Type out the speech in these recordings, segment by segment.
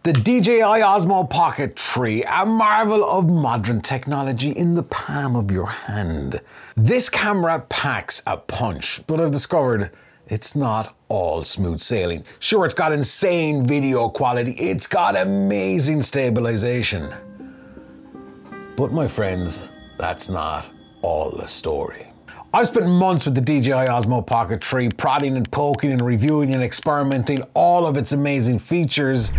The DJI Osmo Pocket 3, a marvel of modern technology in the palm of your hand. This camera packs a punch, but I've discovered it's not all smooth sailing. Sure, it's got insane video quality, it's got amazing stabilization. But my friends, that's not all the story. I've spent months with the DJI Osmo Pocket 3, prodding and poking and reviewing and experimenting all of its amazing features,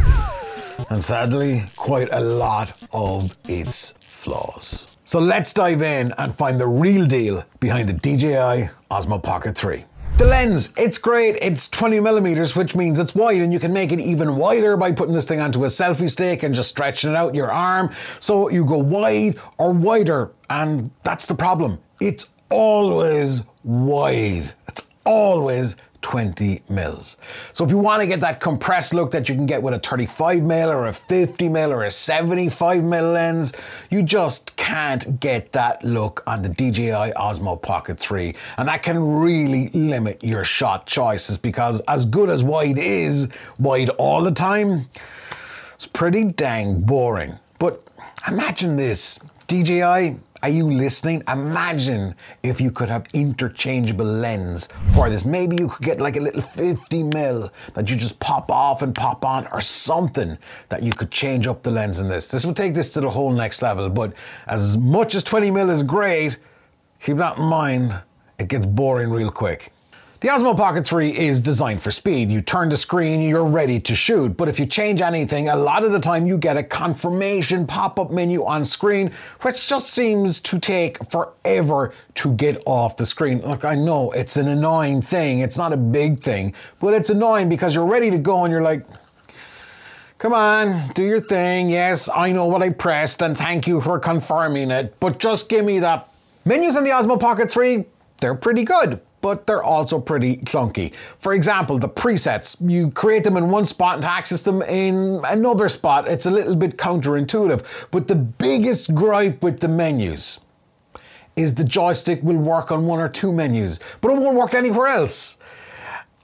and sadly, quite a lot of its flaws. So let's dive in and find the real deal behind the DJI Osmo Pocket 3. The lens, it's great, it's 20mm, which means it's wide, and you can make it even wider by putting this thing onto a selfie stick and just stretching it out your arm. So you go wide or wider, and that's the problem. It's always wide. It's always 20 mils. So if you want to get that compressed look that you can get with a 35mm or a 50mm or a 75mm lens, you just can't get that look on the DJI Osmo Pocket 3. And that can really limit your shot choices, because as good as wide is, wide all the time, it's pretty dang boring. But imagine this, DJI, are you listening? Imagine if you could have interchangeable lens for this. Maybe you could get like a little 50mm that you just pop off and pop on, or something that you could change up the lens in this. This would take this to the whole next level, but as much as 20mm is great, keep that in mind, it gets boring real quick. The Osmo Pocket 3 is designed for speed. You turn the screen, you're ready to shoot. But if you change anything, a lot of the time you get a confirmation pop-up menu on screen, which just seems to take forever to get off the screen. Look, I know it's an annoying thing. It's not a big thing, but it's annoying because you're ready to go and you're like, come on, do your thing. Yes, I know what I pressed and thank you for confirming it, but just give me that. Menus on the Osmo Pocket 3, they're pretty good, but they're also pretty clunky. For example, the presets, you create them in one spot and to access them in another spot. It's a little bit counterintuitive. But the biggest gripe with the menus is the joystick will work on one or two menus, but it won't work anywhere else.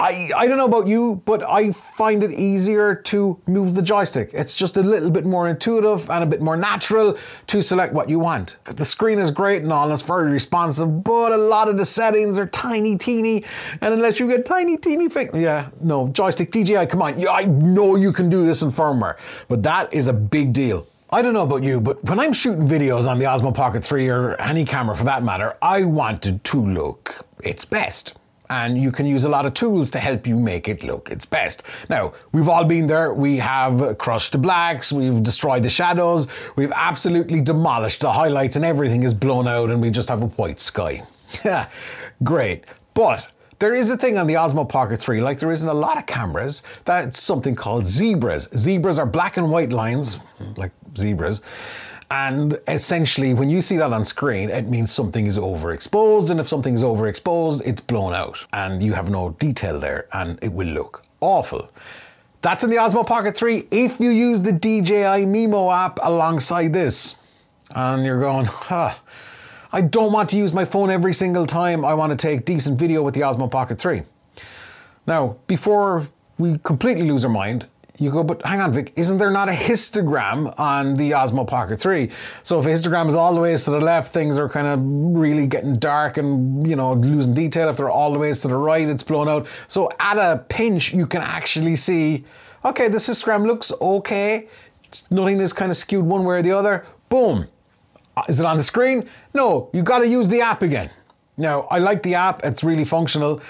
I don't know about you, but I find it easier to move the joystick. It's just a little bit more intuitive and a bit more natural to select what you want. The screen is great and all, and it's very responsive, but a lot of the settings are tiny, teeny, and unless you get tiny, teeny joystick DJI, come on. Yeah, I know you can do this in firmware, but that is a big deal. I don't know about you, but when I'm shooting videos on the Osmo Pocket 3, or any camera for that matter, I want it to look its best. And you can use a lot of tools to help you make it look its best. Now, we've all been there. We have crushed the blacks, we've destroyed the shadows, we've absolutely demolished the highlights, and everything is blown out and we just have a white sky. Great. But there is a thing on the Osmo Pocket 3, like there is in a lot of cameras, that's something called zebras. Zebras are black and white lines, like zebras. And essentially, when you see that on screen, it means something is overexposed, and if something is overexposed, it's blown out, and you have no detail there, and it will look awful. That's in the Osmo Pocket 3 if you use the DJI Mimo app alongside this. And you're going, I don't want to use my phone every single time I want to take decent video with the Osmo Pocket 3. Now, before we completely lose our mind, you go, but hang on, Vic, isn't there not a histogram on the Osmo Pocket 3? So if a histogram is all the ways to the left, things are kind of really getting dark and, you know, losing detail. If they're all the ways to the right, it's blown out. So at a pinch, you can actually see, okay, this histogram looks okay. Nothing is kind of skewed one way or the other. Boom. Is it on the screen? No, you got to use the app again. Now, I like the app. It's really functional.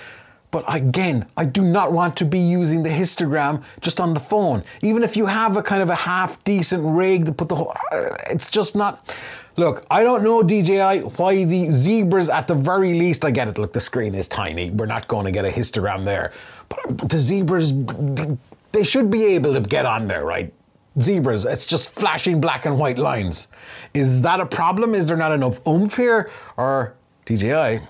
But again, I do not want to be using the histogram just on the phone. Even if you have a kind of a half decent rig to put the whole, it's just not. Look, I don't know, DJI, why the zebras at the very least, I get it. Look, the screen is tiny. We're not going to get a histogram there. But the zebras, they should be able to get on there, right? Zebras, it's just flashing black and white lines. Is that a problem? Is there not enough oomph here? Or DJI,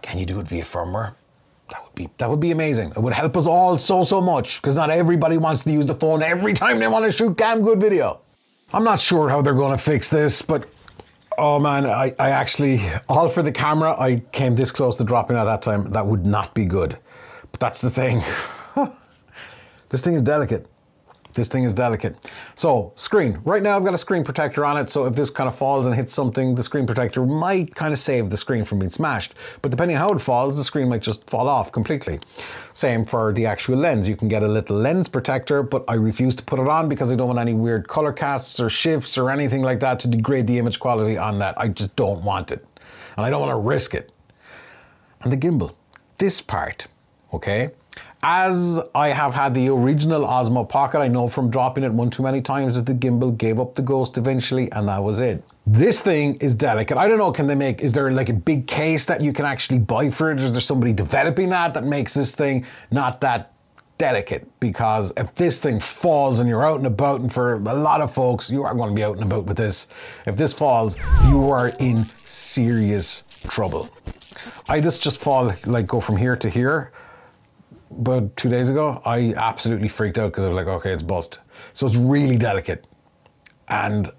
can you do it via firmware? That would be amazing. It would help us all so much, because not everybody wants to use the phone every time they want to shoot damn good video. I'm not sure how they're going to fix this, but oh man, I actually, all for the camera, I came this close to dropping at that time. That would not be good. But that's the thing. This thing is delicate. This thing is delicate. So, screen. Right now I've got a screen protector on it, so if this kind of falls and hits something, the screen protector might kind of save the screen from being smashed. But depending on how it falls, the screen might just fall off completely. Same for the actual lens. You can get a little lens protector, but I refuse to put it on because I don't want any weird color casts or shifts or anything like that to degrade the image quality on that. I just don't want it. And I don't want to risk it. And the gimbal. This part, okay? As I have had the original Osmo Pocket, I know from dropping it one too many times that the gimbal gave up the ghost eventually, and that was it. This thing is delicate. I don't know, is there like a big case that you can actually buy for it? Is there somebody developing that makes this thing not that delicate? Because if this thing falls and you're out and about, and for a lot of folks, you are going to be out and about with this. If this falls, you are in serious trouble. This just fall, like go from here to here. But 2 days ago, I absolutely freaked out because I was like, okay, it's bust. So it's really delicate. And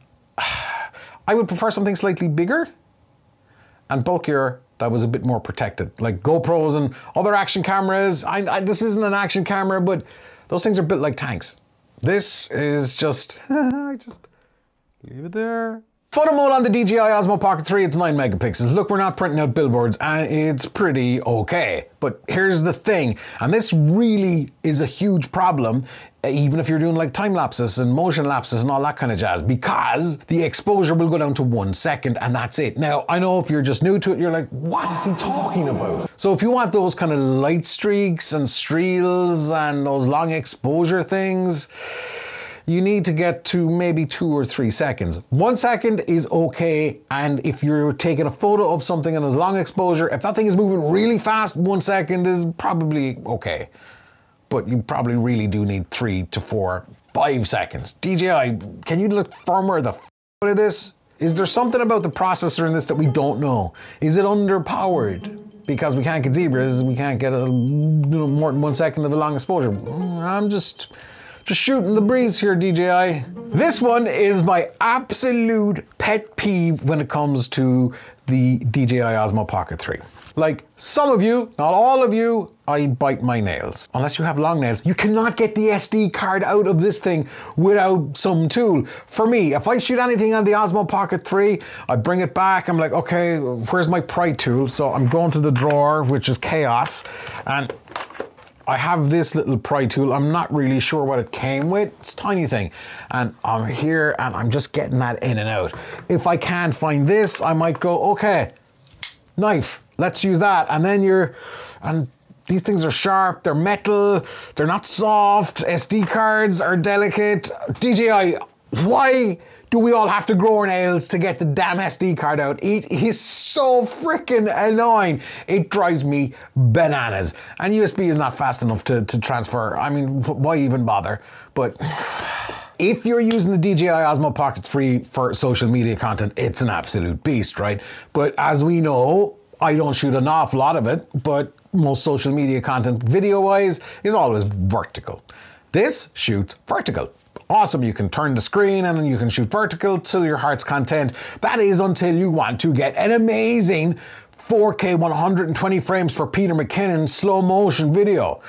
I would prefer something slightly bigger and bulkier that was a bit more protected. Like GoPros and other action cameras. This isn't an action camera, but those things are built like tanks. This is just, I just leave it there. Photo mode on the DJI Osmo Pocket 3, it's 9 megapixels. Look, we're not printing out billboards and it's pretty okay. But here's the thing, and this really is a huge problem, even if you're doing like time lapses and motion lapses and all that kind of jazz, because the exposure will go down to 1 second and that's it. Now, I know if you're just new to it, you're like, what is he talking about? So if you want those kind of light streaks and streels and those long exposure things, you need to get to maybe 2 or 3 seconds. 1 second is okay, and if you're taking a photo of something in a long exposure, if that thing is moving really fast, 1 second is probably okay. But you probably really do need 3 to 4, 5 seconds. DJI, can you look firmer the out of this? Is there something about the processor in this that we don't know? Is it underpowered? Because we can't get zebras, we can't get more than 1 second of a long exposure. I'm just shooting the breeze here, DJI. This one is my absolute pet peeve when it comes to the DJI Osmo Pocket 3. Like some of you, not all of you, I bite my nails. Unless you have long nails, you cannot get the SD card out of this thing without some tool. For me, if I shoot anything on the Osmo Pocket 3, I bring it back, I'm like, okay, where's my pry tool? So I'm going to the drawer, which is chaos, and I have this little pry tool. I'm not really sure what it came with. It's a tiny thing. And I'm here and I'm just getting that in and out. If I can't find this, I might go, okay, knife, let's use that. And then and these things are sharp, they're metal, they're not soft. SD cards are delicate. DJI, why do we all have to grow our nails to get the damn SD card out? It is so freaking annoying. It drives me bananas. And USB is not fast enough to transfer. I mean, why even bother? But if you're using the DJI Osmo Pocket 3 for social media content, it's an absolute beast, right? But as we know, I don't shoot an awful lot of it, but most social media content, video-wise, is always vertical. This shoots vertical. Awesome, you can turn the screen and you can shoot vertical till your heart's content. That is until you want to get an amazing 4K 120 frames per Peter McKinnon slow motion video.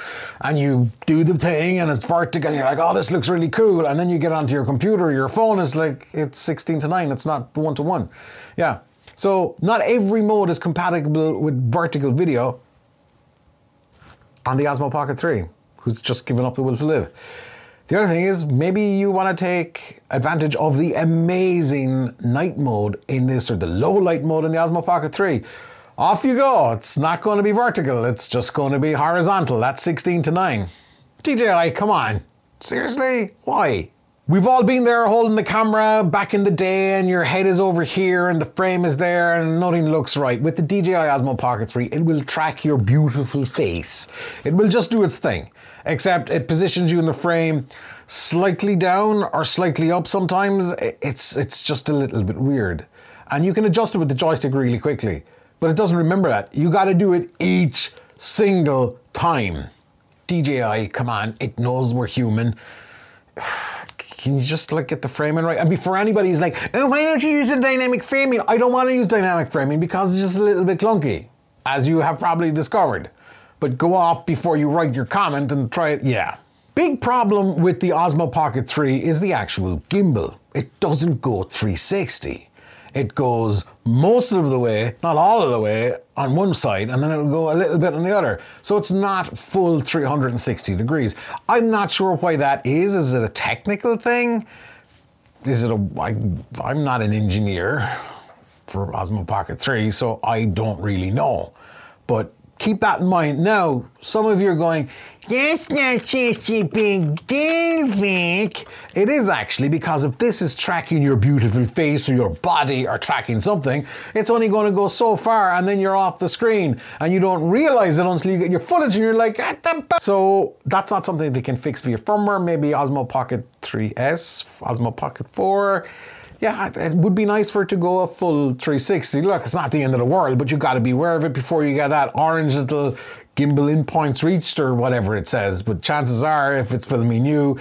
And you do the thing and it's vertical and you're like, oh, this looks really cool. And then you get onto your computer or your phone, it's like, it's 16:9, it's not 1:1. Yeah, so not every mode is compatible with vertical video on the Osmo Pocket 3, who's just given up the will to live. The other thing is, maybe you want to take advantage of the amazing night mode in this, or the low light mode in the Osmo Pocket 3. Off you go. It's not going to be vertical. It's just going to be horizontal. That's 16:9. DJI, come on. Seriously? Why? We've all been there holding the camera back in the day and your head is over here and the frame is there and nothing looks right. With the DJI Osmo Pocket 3, it will track your beautiful face. It will just do its thing. Except it positions you in the frame slightly down or slightly up sometimes. It's just a little bit weird. And you can adjust it with the joystick really quickly. But it doesn't remember that. You got to do it each single time. DJI, come on, it knows we're human. Can you just like get the framing right? And before anybody's like, oh, why don't you use the dynamic framing? I don't want to use dynamic framing because it's just a little bit clunky, as you have probably discovered. But go off before you write your comment and try it. Yeah, Big problem with the Osmo Pocket 3 is the actual gimbal. It doesn't go 360. It goes most of the way, not all of the way, on one side, and then it'll go a little bit on the other. So it's not full 360 degrees. I'm not sure why that is. Is it a technical thing? Is it I'm not an engineer for Osmo Pocket 3, so I don't really know. But keep that in mind. Now, some of you are going, that's not such a big deal, Vic. It is actually, because if this is tracking your beautiful face or your body or tracking something, it's only going to go so far and then you're off the screen and you don't realize it until you get your footage and you're like, so that's not something they can fix via firmware. Maybe Osmo Pocket 3S, Osmo Pocket 4. Yeah, it would be nice for it to go a full 360. Look, it's not the end of the world, but you got to be aware of it before you get that orange little gimbal in points reached or whatever it says. But chances are, if it's filming you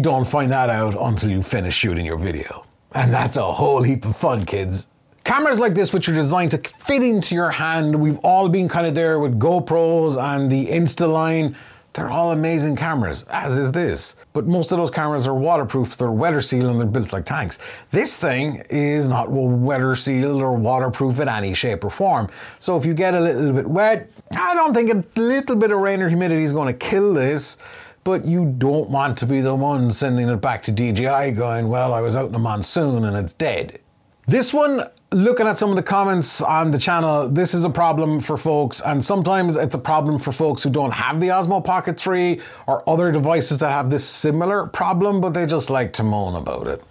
don't find that out until you finish shooting your video. And that's a whole heap of fun, kids. Cameras like this, which are designed to fit into your hand, we've all been kind of there with GoPros and the Insta line. They're all amazing cameras, as is this. But most of those cameras are waterproof, they're weather sealed, and they're built like tanks. This thing is not weather sealed or waterproof in any shape or form. So if you get a little bit wet, I don't think a little bit of rain or humidity is going to kill this, but you don't want to be the one sending it back to DJI going, well, I was out in a monsoon and it's dead. This one, looking at some of the comments on the channel, this is a problem for folks, and sometimes it's a problem for folks who don't have the Osmo Pocket 3 or other devices that have this similar problem, but they just like to moan about it.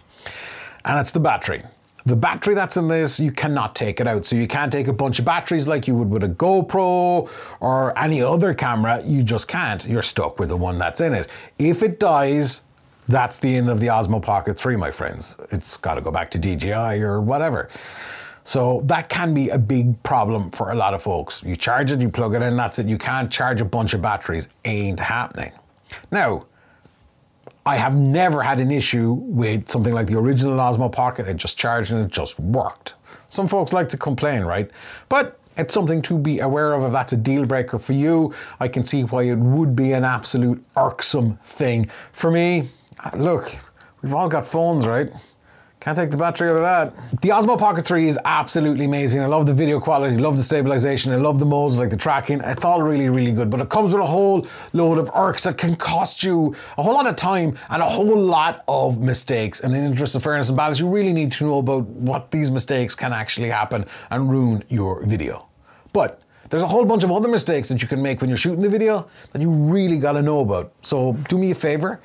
And it's the battery. The battery that's in this, you cannot take it out. So you can't take a bunch of batteries like you would with a GoPro or any other camera. You just can't. You're stuck with the one that's in it. If it dies, that's the end of the Osmo Pocket 3, my friends. It's got to go back to DJI or whatever. So that can be a big problem for a lot of folks. You charge it, you plug it in, that's it. You can't charge a bunch of batteries. Ain't happening. Now, I have never had an issue with something like the original Osmo Pocket. It just charged and it just worked. Some folks like to complain, right? But it's something to be aware of. If that's a deal breaker for you, I can see why it would be an absolute irksome thing. For me, look, we've all got phones, right? Can't take the battery out of that. The Osmo Pocket 3 is absolutely amazing. I love the video quality, I love the stabilization, I love the modes like the tracking. It's all really, really good, but it comes with a whole load of irks that can cost you a whole lot of time and a whole lot of mistakes. And in the interest of fairness and balance, you really need to know about what these mistakes can actually happen and ruin your video. But there's a whole bunch of other mistakes that you can make when you're shooting the video that you really gotta know about. So do me a favor,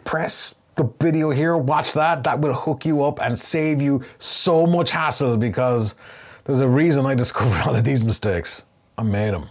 press the video here, watch that. That will hook you up and save you so much hassle, because there's a reason I discovered all of these mistakes. I made them.